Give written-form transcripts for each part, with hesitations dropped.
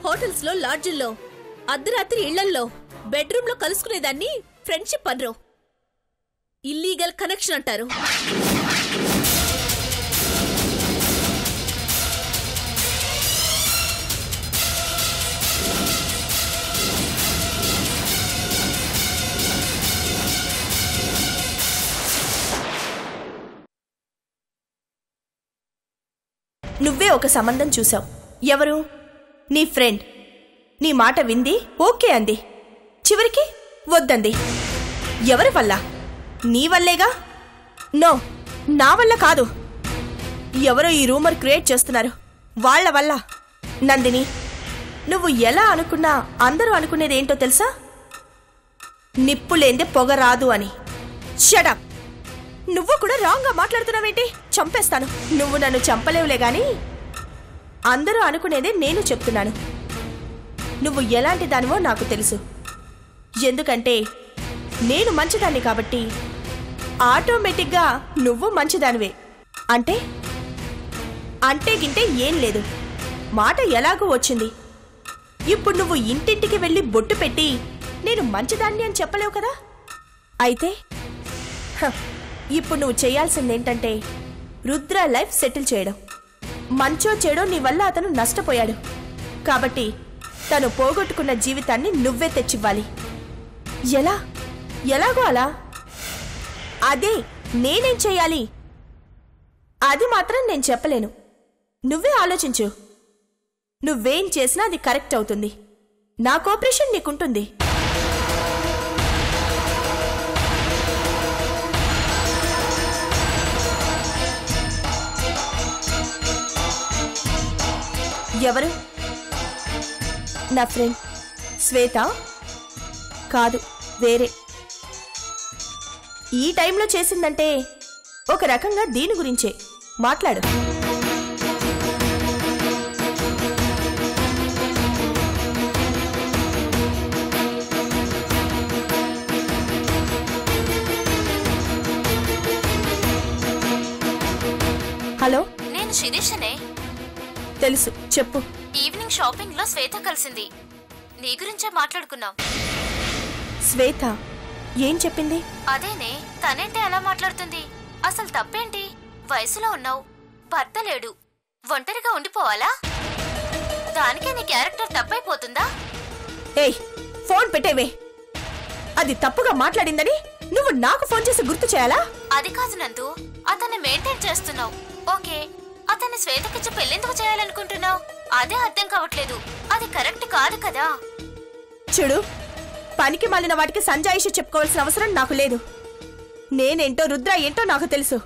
Hotels లో, లాడ్జిల్లో, అర్ధరాత్రి ఇళ్లల్లో, బెడ్రూమ్ లో కలుసుకునేదాన్ని ఫ్రెండ్షిప్ అనరు, ఇల్లీగల్ కనెక్షన్ అంటారు. నువ్వే ఒక సంబంధం చూసావు. ఎవరు? నీ ఫ్రెండ్. నీ మాట వింది, ఓకే అంది, చివరికి వద్దంది. ఎవరి వల్ల? నీ వల్లేగా. నో, నా వల్ల కాదు. ఎవరో ఈ రూమర్ క్రియేట్ చేస్తున్నారు, వాళ్ళ వల్ల. నందిని, నువ్వు ఎలా అనుకున్నా అందరూ అనుకునేదేంటో తెలుసా? నిప్పులేందే పొగ రాదు అని. షటప్. నువ్వు కూడా రాంగ్గా మాట్లాడుతున్నావేంటి? చంపేస్తాను. నువ్వు నన్ను చంపలేవులే గాని అందరూ అనుకునేదే నేను చెప్తున్నాను. నువ్వు ఎలాంటి దానివో నాకు తెలుసు. ఎందుకంటే నేను మంచిదాన్ని కాబట్టి ఆటోమేటిక్గా నువ్వు మంచిదానివే. అంటే అంటే గింటే ఏం లేదు. మాట ఎలాగూ వచ్చింది. ఇప్పుడు నువ్వు ఇంటింటికి వెళ్ళి బొట్టు పెట్టి నేను మంచిదాన్ని అని చెప్పలేవు కదా. అయితే ఇప్పుడు నువ్వు చేయాల్సిందేంటంటే రుద్ర లైఫ్ సెటిల్ చేయడం. మంచో చెడో నీ వల్ల అతను నష్టపోయాడు కాబట్టి తను పోగొట్టుకున్న జీవితాన్ని నువ్వే తెచ్చివ్వాలి. ఎలాగో అలా. అదే నేనేం చేయాలి అది మాత్రం నేను చెప్పలేను. నువ్వే ఆలోచించు. నువ్వేం చేసినా అది కరెక్ట్ అవుతుంది. నా కోఆపరేషన్ నీకుంటుంది. ఎవరు? నా ఫ్రెండ్ శ్వేత. కాదు, వేరే. ఈ టైంలో చేసిందంటే ఒక రకంగా దీని గురించే. మాట్లాడు. హలో, నేను శిరీషనే. తెలుసు, చెప్పు. ఈవినింగ్ షాపింగ్ లో శ్వేత కలిసింది. నీ గురించే మాట్లాడుకున్నాం. శ్వేత ఏం చెప్పింది? అదేనే, తనేంటి అలా మాట్లాడుతుంది? అసలు తప్పేంటి? వయసులో ఉన్నావు, భర్త లేడు, ఒంటరిగా ఉండిపోవాలా? దానికే నీ క్యారెక్టర్ తప్పైపోతుందా? ఏయ్, ఫోన్ పెట్టేవే. అది తప్పుగా మాట్లాడిందని నువ్వు నాకు ఫోన్ చేసి గుర్తు చేయాలా? అది కాదు నందు, అతన్ని మెయింటైన్ చేస్తున్నావు. ఓకే, అతన్ని శ్వేతకిచ్చి పెళ్ళెందుకు చేయాలనుకుంటున్నావు? అదే అర్థం కావట్లేదు. అది కరెక్ట్ కాదు కదా. చూడు, పనికి మాలిన వాటికి సంజాయిషి చెప్పుకోవాల్సిన అవసరం నాకు లేదు. నేనేంటో రుద్ర ఏంటో నాకు తెలుసు.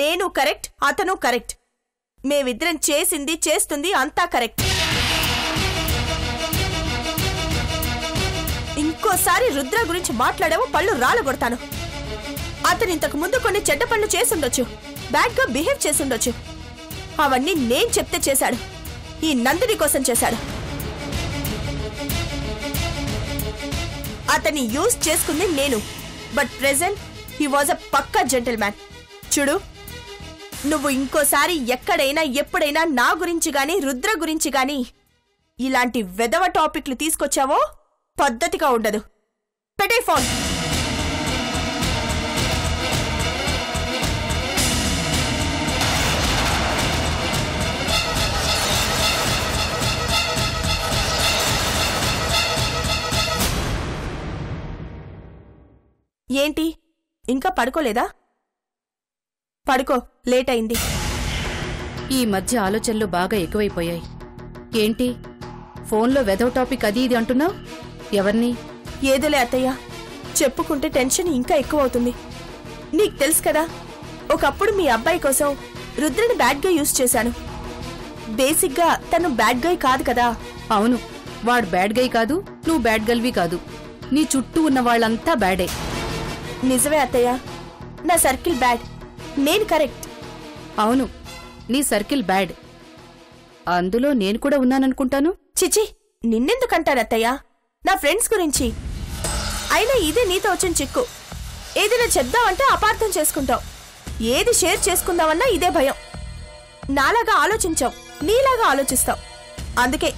నేను కరెక్ట్, అతను కరెక్ట్. మేమిద్దరం చేసింది చేస్తుంది అంతా కరెక్ట్. ఇంకోసారి రుద్ర గురించి మాట్లాడావో పళ్ళు రాలగొడతాను. అతను ఇంతకు ముందు కొన్ని చెడ్డ పనులు చేసుండొచ్చు, బ్యాడ్ గా బిహేవ్ చేసుండొచ్చు. అవన్నీ నేను చెప్తే చేశాడు. ఈ నందిని కోసం చేశాడు. అతన్ని యూజ్ చేసుకుంది నేను. But present he was a పక్కా జెంటిల్మ్యాన్. చూడు, నువ్వు ఇంకోసారి ఎక్కడైనా ఎప్పుడైనా నా గురించి గాని రుద్ర గురించి గాని ఇలాంటి వెదవ టాపిక్లు తీసుకొచ్చావో పద్ధతిగా ఉండదు. పెట్టే ఫోన్. ఏంటి, ఇంకా పడుకోలేదా? పడుకో, లేట్ అయింది. ఈ మధ్య ఆలోచనలు బాగా ఎక్కువైపోయాయి. ఏంటి ఫోన్లో వెదవ టాపిక్ అది ఇది అంటున్నావు? ఎవరిని? ఏదోలే అత్తయ్య, చెప్పుకుంటే టెన్షన్ ఇంకా ఎక్కువ అవుతుంది. నీకు తెలుసు కదా, ఒకప్పుడు మీ అబ్బాయి కోసం రుద్రని బ్యాడ్ గా యూజ్ చేశాను. బేసిక్గా తను బ్యాడ్ గై కాదు కదా. అవును, వాడు బ్యాడ్ గై కాదు, నువ్వు బ్యాడ్ గల్వి కాదు. నీ చుట్టూ ఉన్న వాళ్ళంతా బ్యాడే. నిజమే అత్తయ్య, నా సర్కిల్ బ్యాడ్, నేను కరెక్ట్. అవును, నీ సర్కిల్ బ్యాడ్, అందులో నేను కూడా ఉన్నాననుకుంటాను. చిచి, నిన్నెందుకంటానత్తయ్య? నా ఫ్రెండ్స్ గురించి. అయినా ఇదే నీతో వచ్చిన చిక్కు. ఏదైనా చెప్దామంటే అపార్థం చేసుకుంటావు. ఏది షేర్ చేసుకుందామన్నా ఇదే భయం. నాలాగా ఆలోచించావు, నీలాగా ఆలోచిస్తావు. అందుకే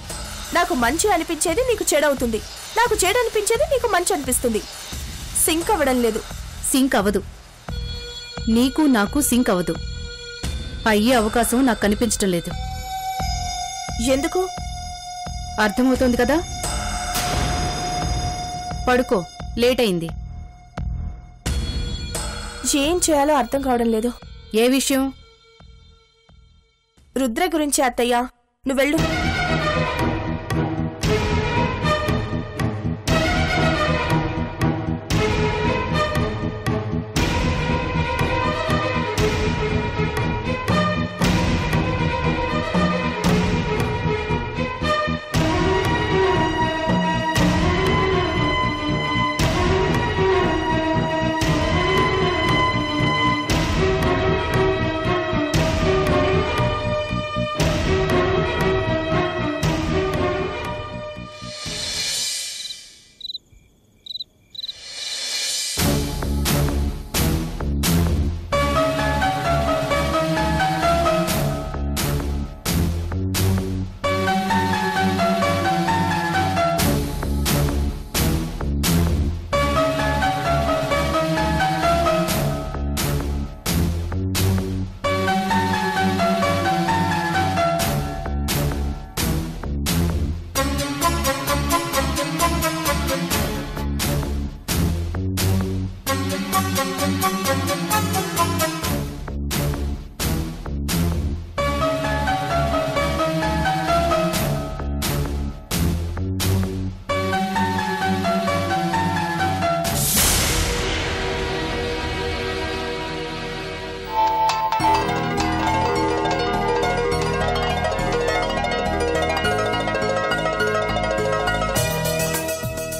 నాకు మంచి అనిపించేది నీకు చెడవుతుంది, నాకు చెడు అనిపించేది నీకు మంచి అనిపిస్తుంది. సింక్ అవ్వడం లేదు. సింక్ అవ్వదు. నీకు నాకు సింక్ అవ్వదు. అయ్యే అవకాశం నాకు కనిపించటం లేదు. ఎందుకు? అర్థమవుతోంది కదా. పడుకో, లేట్ అయింది. ఏం చేయాలో అర్థం కావడం లేదు. ఏ విషయం? రుద్ర గురించి అత్తయ్య. నువ్వెళ్ళు.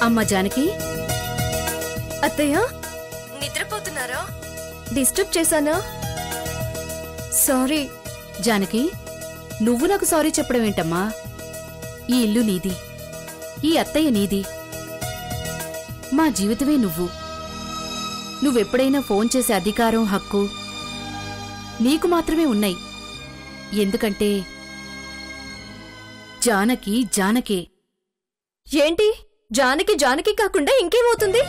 అమ్మా జానకి. అత్తయ్య, నిద్రపోతున్నారా? డిస్టర్బ్ చేశానా? సారీ. జానకి, నువ్వు నాకు సారీ చెప్పడం ఏంటమ్మా? ఈ ఇల్లు నీది, ఈ అత్తయ్య నీది, మా జీవితమే నువ్వు. నువ్వెప్పుడైనా ఫోన్ చేసే అధికారం, హక్కు నీకు మాత్రమే ఉన్నాయి. ఎందుకంటే జానకి జానకే. ఏంటి జానకి జానకి కాకుండా ఇంకేమవుతుంది?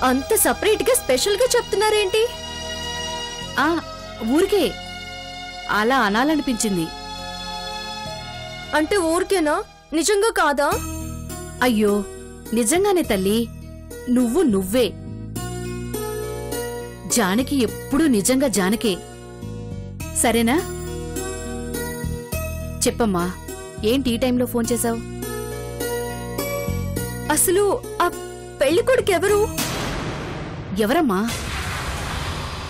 అంత సపరేట్ గా స్పెషల్ గా చెప్తున్నారేంటి? ఆ ఊరికే అలా అనాలనిపించింది. అంటే ఊరికేనా? నిజంగా కాదా? అయ్యో నిజంగానే తల్లి, నువ్వు నువ్వే. జానకి ఎప్పుడూ నిజంగా జానకే. సరేనా? చెప్పమ్మా, ఏంటి ఈ టైంలో ఫోన్ చేశావు? అసలు ఆ పెళ్లి కొడుకు ఎవరు? ఎవరమ్మా?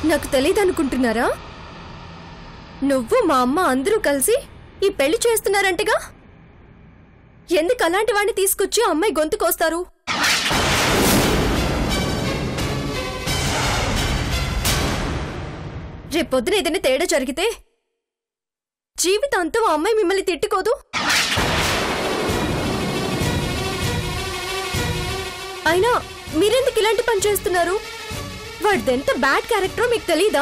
నాకు తెలీదనుకుంటున్నారా? నువ్వు మా అమ్మ అందరూ కలిసి ఈ పెళ్లి చేస్తున్నారంటగా. ఎందుకు అలాంటి వాడిని తీసుకొచ్చి అమ్మాయి గొంతు కోస్తారు? రేపొద్దున ఏదైనా తేడా జరిగితే జీవితాంతం ఆ అమ్మాయి మిమ్మల్ని తిట్టుకోదు. అయినా మీరెందుకు ఇలాంటి పని చేస్తున్నారు? వాడిదెంత బ్యాడ్ క్యారెక్టరో మీకు తెలీదా?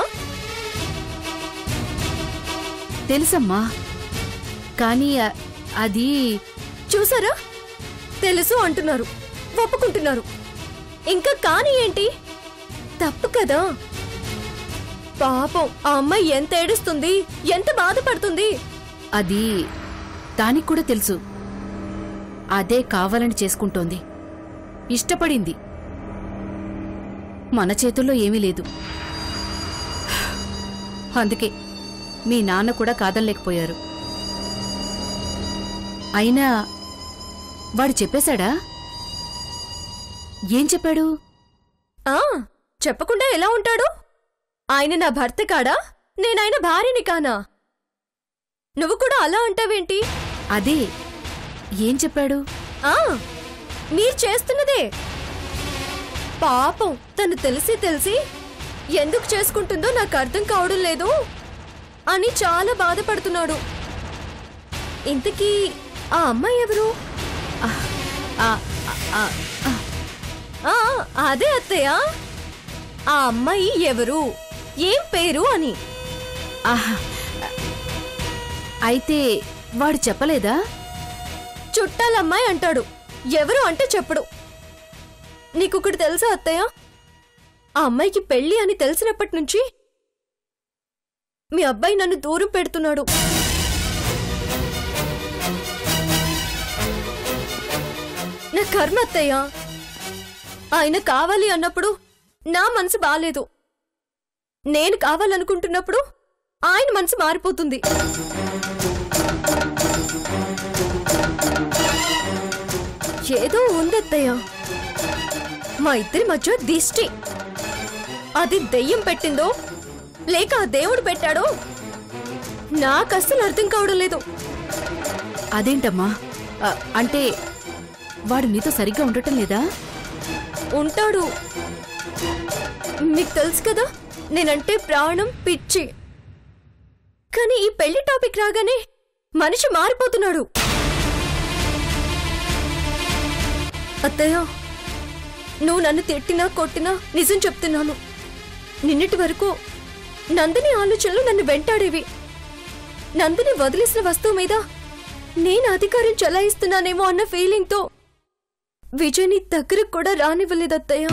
తెలుసమ్మా, కానీ అది చూసారా? తెలుసు అంటున్నారు, ఒప్పుకుంటున్నారు. ఇంకా కానీ ఏంటి? తప్పు కదా. పాపం ఆ అమ్మాయి ఎంత ఏడుస్తుంది, ఎంత బాధపడుతుంది. అది దానికి కూడా తెలుసు. అదే కావాలని చేసుకుంటోంది, ఇష్టపడింది. మన చేతుల్లో ఏమీ లేదు. అందుకే మీ నాన్న కూడా కాదనలేకపోయారు. అయినా వాడు చెప్పేశాడా? ఏం చెప్పాడు? చెప్పకుండా ఎలా ఉంటాడు? ఆయన నా భర్త కాడా, నేనాయన భార్యని కానా? నువ్వు కూడా అలా అంటావేంటి? అదే, ఏం చెప్పాడు? మీరు చేస్తున్నదే. పాపం తను తెలిసి తెలిసి ఎందుకు చేసుకుంటుందో నాకు అర్థం కావడం లేదు అని చాలా బాధపడుతున్నాడు. ఇంతకీ ఆ అమ్మాయి ఎవరు? అదే అత్తయ్య, ఆ అమ్మాయి ఎవరు, ఏం పేరు అని. అయితే వాడు చెప్పలేదా? చుట్టాలమ్మాయి అంటాడు. ఎవరు అంటే చెప్పడు. నీకొకటి తెలుసా అత్తయ్య? ఆ అమ్మాయికి పెళ్లి అని తెలిసినప్పటి నుంచి మీ అబ్బాయి నన్ను దూరం పెడుతున్నాడు. నా కర్మ అత్తయ్య. ఆయన కావాలి అన్నప్పుడు నా మనసు బాలేదు. నేను కావాలనుకుంటున్నప్పుడు ఆయన మనసు మారిపోతుంది. ఏదో ఉందత్తయ్య మా ఇద్దరి మధ్య దిష్టి. అది దెయ్యం పెట్టిందో లేక ఆ దేవుడు పెట్టాడో నాకు అస్సలు అర్థం కావడం లేదు. అదేంటమ్మా? అంటే వాడు నీతో సరిగ్గా ఉండటం లేదా? ఉంటాడు. మీకు తెలుసు కదా నేనంటే ప్రాణం, పిచ్చి. కానీ ఈ పెళ్లి టాపిక్ రాగానే మనిషి మారిపోతున్నాడు. అత్తయ్య, నువ్వు నన్ను తిట్టినా కొట్టినా నిజం చెప్తున్నాను. నిన్నటి వరకు నందిని ఆలోచనలు నన్ను వెంటాడేవి. నందిని వదిలేసిన వస్తువు మీద నేను అధికారం చెలాయిస్తున్నానేమో అన్న ఫీలింగ్తో విజయ్ని దగ్గరకు కూడా రానివ్వలేదు అత్తయ్య.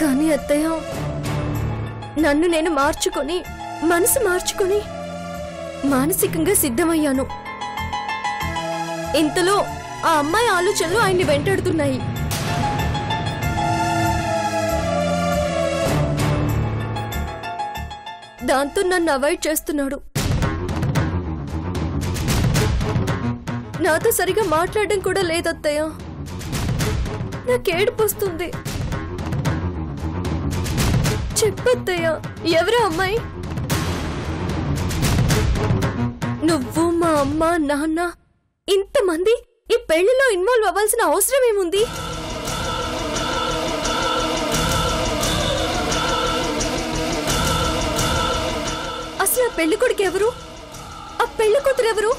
కానీ అత్తయ్య, నన్ను నేను మార్చుకొని మనసు మార్చుకొని మానసికంగా సిద్ధమయ్యాను. ఇంతలో ఆ అమ్మాయి ఆలోచనలు ఆయన్ని వెంటాడుతున్నాయి. దాంతో నన్ను అవాయిడ్ చేస్తున్నాడు. నాతో సరిగా మాట్లాడడం కూడా లేదత్తయ్య. నాకేడుపు వస్తుంది. చెప్పత్తయ్య, ఎవరా అమ్మాయి? నువ్వు, మా అమ్మ, నాన్న, ఇంతమంది ఈ పెళ్లిలో ఇన్వాల్వ్ అవ్వాల్సిన అవసరం ఏముంది? అసలు ఆ పెళ్లి కొడుకు ఎవరు? ఆ పెళ్లి కూతురు ఎవరు?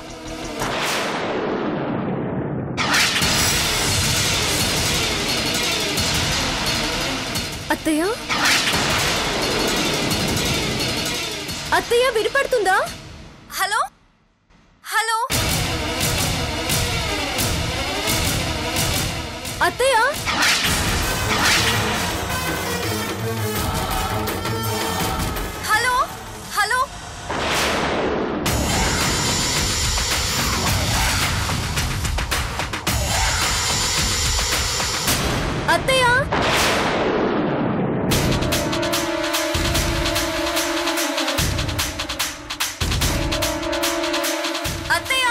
అత్తయ్య, అత్తయ్య వినపడుతుందా? హలో హలో అత్తయ్య, హలో హలో అత్తయ్య, అత్తయ్య,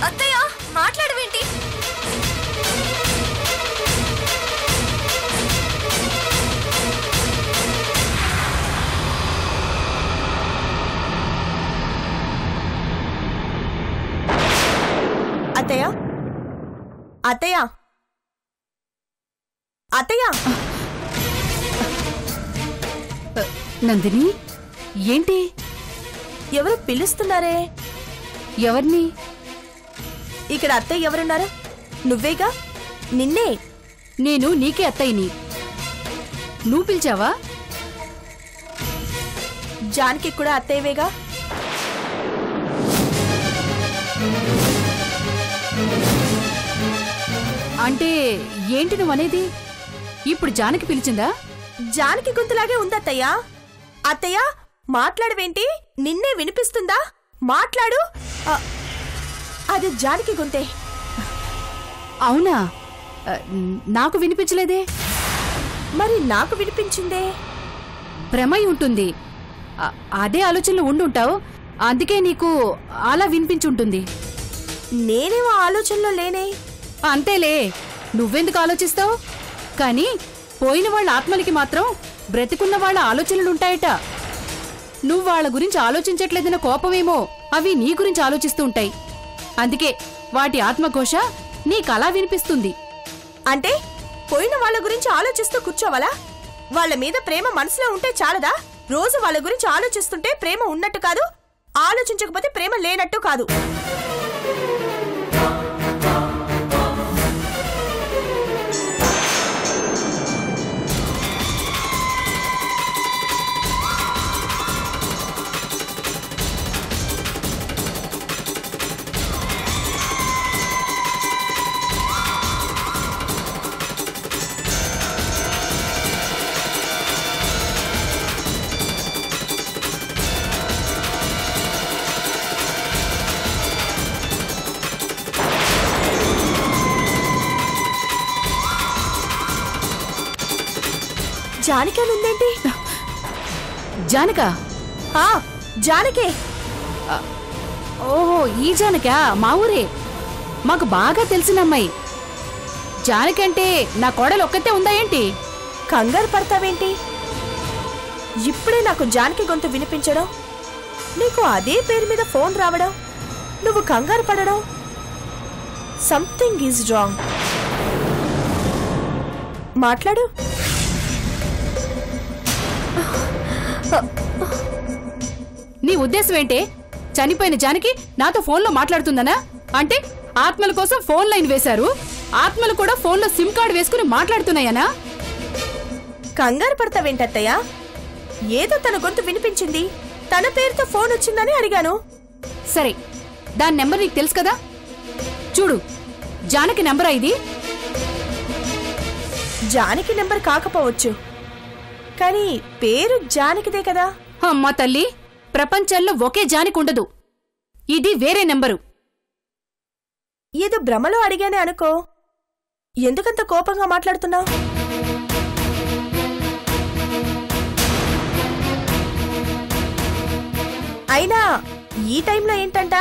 అత్తయ్య మాట్లాడవేంటి? అత్తయ్య, అత్తయ్య, అత్తయ్య. నందిని, ఏంటి? ఎవరు పిలుస్తున్నారే? ఎవరిని? ఇక్కడ అత్తయ్య ఎవరున్నారా? నువ్వేగా? నిన్నే. నేను నీకే అత్తయ్యని. నువ్వు పిలిచావా? జానకి కూడా అత్తయ్యవేగా? అంటే ఏంటి నువ్వనేది? ఇప్పుడు జానకి పిలిచిందా? జానకి గొంతులాగే ఉందత్తయ్య. అత్తయ్య మాట్లాడవేంటి? నిన్నే వినిపిస్తుందా? మాట్లాడు. అది జానకి గొంతే. అవునా? నాకు వినిపించలేదే. మరి నాకు వినిపించిందే. భ్రమై ఉంటుంది. అదే ఆలోచనలో ఉండుంటావు, అందుకే నీకు అలా వినిపించుంటుంది. నేనేమో ఆలోచనలో లేనే. అంతేలే, నువ్వెందుకు ఆలోచిస్తావు? కానీ పోయిన వాళ్ళ ఆత్మలకి మాత్రం బ్రతికున్న వాళ్ళ ఆలోచనలుంటాయట. నువ్వు వాళ్ళ గురించి ఆలోచించట్లేదన్న కోపమేమో అవి నీ గురించి ఆలోచిస్తూ ఉంటాయి. అందుకే వాటి ఆత్మఘోష నీకలా వినిపిస్తుంది. అంటే పోయిన వాళ్ళ గురించి ఆలోచిస్తూ కూర్చోవాలా? వాళ్ళ మీద ప్రేమ మనసులో ఉంటే చాలదా? రోజు వాళ్ళ గురించి ఆలోచిస్తుంటే ప్రేమ ఉన్నట్టు కాదు, ఆలోచించకపోతే ప్రేమ లేనట్టు కాదు. జానకి అని ఉందేంటి? జానకా? జానకే. ఓహో, ఈ జానకా? మా ఊరే, మాకు బాగా తెలిసిన అమ్మాయి. జానకి అంటే నా కోడలు ఒక్కతే ఉందా ఏంటి? కంగారు పడతావేంటి? ఇప్పుడే నాకు జానకి గొంతు వినిపించడం, నీకు అదే పేరు మీద ఫోన్ రావడం, నువ్వు కంగారు పడడం, సంథింగ్ ఈజ్ రాంగ్. మాట్లాడు. నీ ఉద్దేశం ఏంటే? చనిపోయిన జానకి నాతో ఫోన్లో మాట్లాడుతుందనా? అంటే ఆత్మల కోసం ఫోన్ లైన్ వేశారు, ఆత్మలు కూడా ఫోన్లో సిమ్ కార్డు వేసుకుని మాట్లాడుతున్నాయనా? కంగారు పడతావేంటత్తయ్యా? ఏదో తన గొంతు వినిపించింది, తన పేరుతో ఫోన్ వచ్చిందని అడిగాను. సరే, దాని నెంబర్ నీకు తెలుసు కదా? చూడు, జానకి నెంబరా ఇది? జానకి నెంబర్ కాకపోవచ్చు, కానీ పేరు జానకిదే కదా. అమ్మా తల్లి, ప్రపంచంలో ఒకే జానకి ఉండదు, ఇది వేరే నెంబరు. ఏదో భ్రమలో అడిగానే అనుకో. ఎందుకంత కోపంగా మాట్లాడుతున్నావు? అయినా ఈ టైంలో ఏంటంట?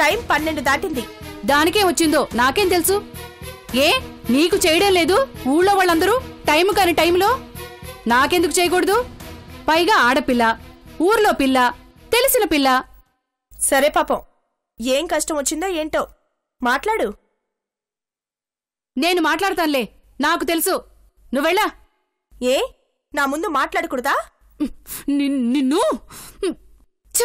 టైం 12 దాటింది. దానికే వచ్చిందో నాకేం తెలుసు? ఏ, నీకు చేయడం లేదు ఊళ్ళో వాళ్ళందరూ టైము కాని టైంలో? నాకెందుకు చేయకూడదు? పైగా ఆడపిల్ల, ఊర్లో పిల్ల, తెలిసిన పిల్ల. సరే పాపం, ఏం కష్టం వచ్చిందో ఏంటో మాట్లాడు. నేను మాట్లాడతానులే, నాకు తెలుసు. నువ్వెళ్ళా. ఏ, నా ముందు మాట్లాడకూడదా? నిన్ను ఛ!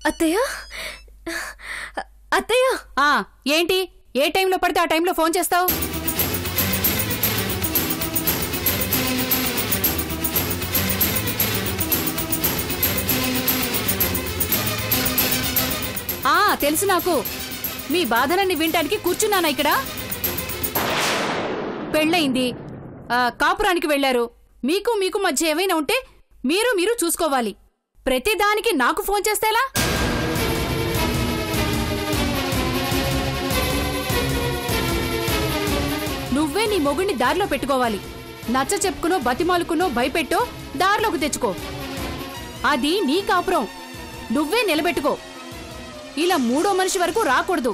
అత్తయ్య, అత్తయ్య. ఏంటి? ఏ టైంలో పడితే ఆ టైంలో ఫోన్ చేస్తావు? తెలుసు నాకు. మీ బాధనని వినటానికి కూర్చున్నానా ఇక్కడ? పెళ్ళయింది, కాపురానికి వెళ్లారు. మీకు మధ్య ఏమైనా ఉంటే మీరు చూసుకోవాలి. ప్రతిదానికి నాకు ఫోన్ చేస్తేలా? నువ్వే నీ మొగుణ్ణి దారిలో పెట్టుకోవాలి. నచ్చ చెప్పుకునో బతిమాలుకునో భయపెట్టో దారిలోకి తెచ్చుకో. అది నీ కాపురం, నువ్వే నిలబెట్టుకో. ఇలా మూడో మనిషి వరకు రాకూడదు.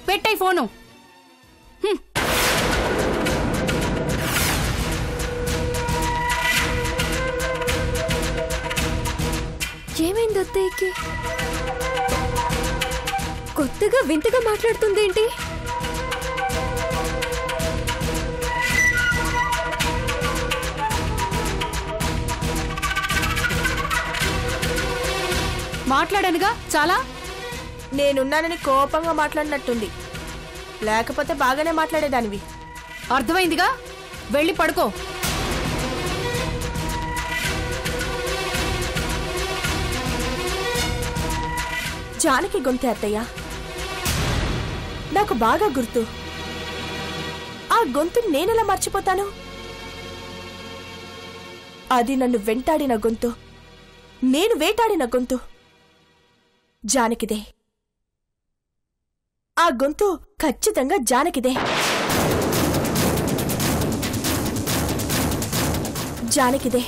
పెట్టై ఫోను. ఏమైంది అత్తయ్యకి? కొత్తగా వింతగా మాట్లాడుతుందేంటి? మాట్లాడానుగా చాలా. నేనున్నానని కోపంగా మాట్లాడినట్టుంది, లేకపోతే బాగానే మాట్లాడేదానివి. అర్థమైందిగా, వెళ్ళి పడుకో. జానకి గొంతే అత్తయ్య, నాకు బాగా గుర్తు. ఆ గొంతు నేనెలా మర్చిపోతాను? అది నన్ను వెంటాడిన గొంతు, నేను వేటాడిన గొంతు జానకిదే. ఆ గొంతు ఖచ్చితంగా జానకిదే. జానకిదే.